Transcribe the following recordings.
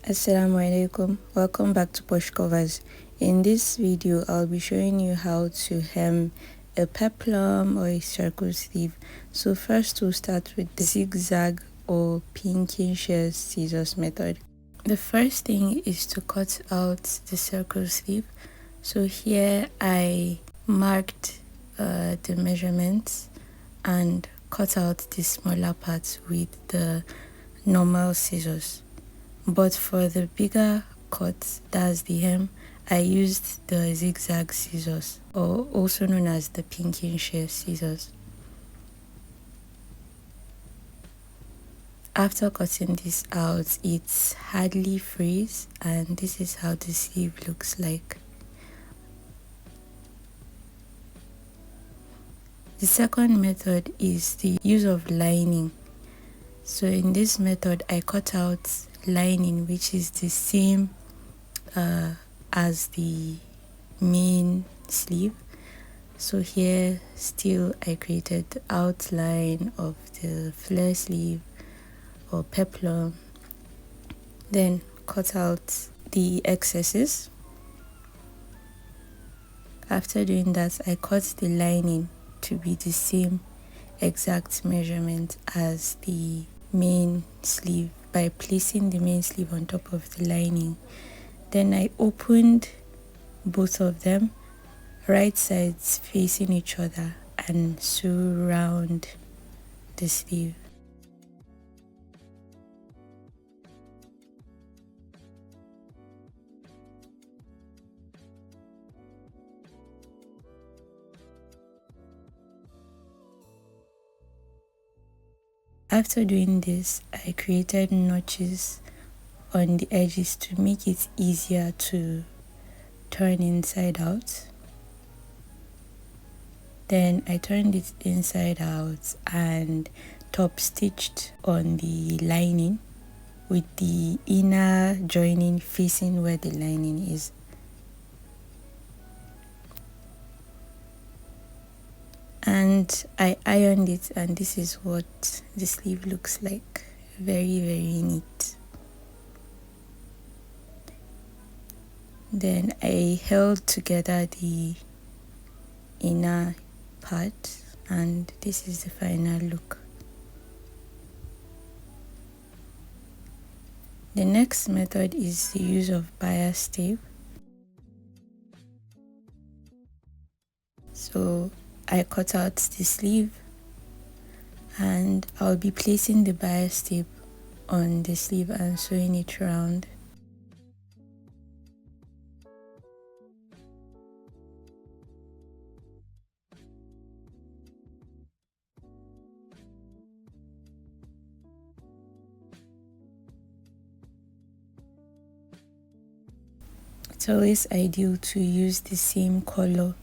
Assalamu alaikum, welcome back to Posh Covers. In this video I'll be showing you how to hem a peplum or a circle sleeve. So first we'll start with the zigzag or pinking shears scissors method. The first thing is to cut out the circle sleeve. So here I marked the measurements and cut out the smaller parts with the normal scissors. But for the bigger cut, that's the hem, I used the zigzag scissors, or also known as the pinking shears scissors. After cutting this out, it's hardly freeze, and this is how the sleeve looks like. The second method is the use of lining. So in this method, I cut out lining which is the same as the main sleeve. So here still I created the outline of the flare sleeve or peplum, then cut out the excesses. After doing that, I cut the lining to be the same exact measurement as the main sleeve by placing the main sleeve on top of the lining. Then I opened both of them, right sides facing each other, and sew around the sleeve. After doing this, I created notches on the edges to make it easier to turn inside out. Then I turned it inside out and top stitched on the lining with the inner joining facing where the lining is. And I ironed it, and this is what the sleeve looks like. Very neat. Then I held together the inner part, and this is the final look. The next method is the use of bias tape. So I cut out the sleeve, and I'll be placing the bias tape on the sleeve and sewing it round. It's always ideal to use the same color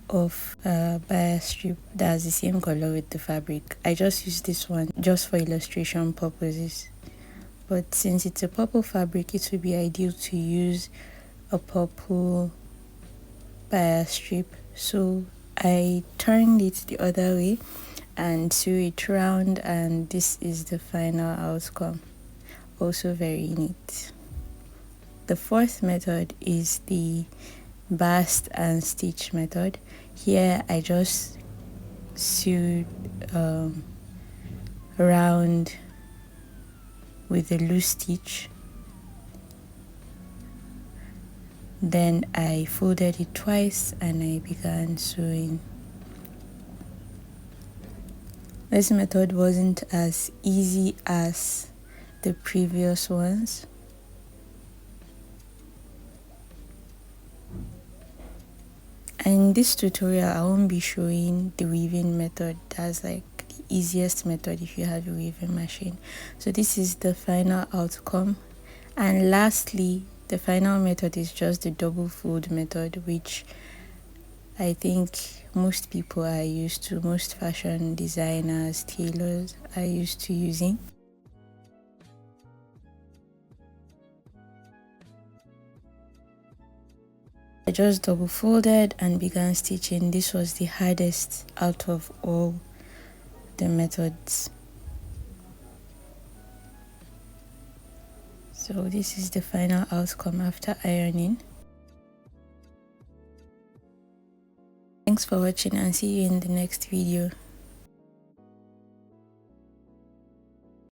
of bias strip that's the same color with the fabric. I just use this one just for illustration purposes, but since it's a purple fabric, it would be ideal to use a purple bias strip. So I turned it the other way and sew it round, and this is the final outcome. Also very neat. The fourth method is the bast and stitch method. Here I just sewed around with a loose stitch, then I folded it twice and I began sewing. This method wasn't as easy as the previous ones. In this tutorial, I won't be showing the weaving method. That's like the easiest method if you have a weaving machine. So this is the final outcome. And lastly, the final method is just the double fold method, which I think most people are used to. Most fashion designers, tailors are used to using. I just double folded and began stitching. This was the hardest out of all the methods. So this is the final outcome after ironing. Thanks for watching and see you in the next video.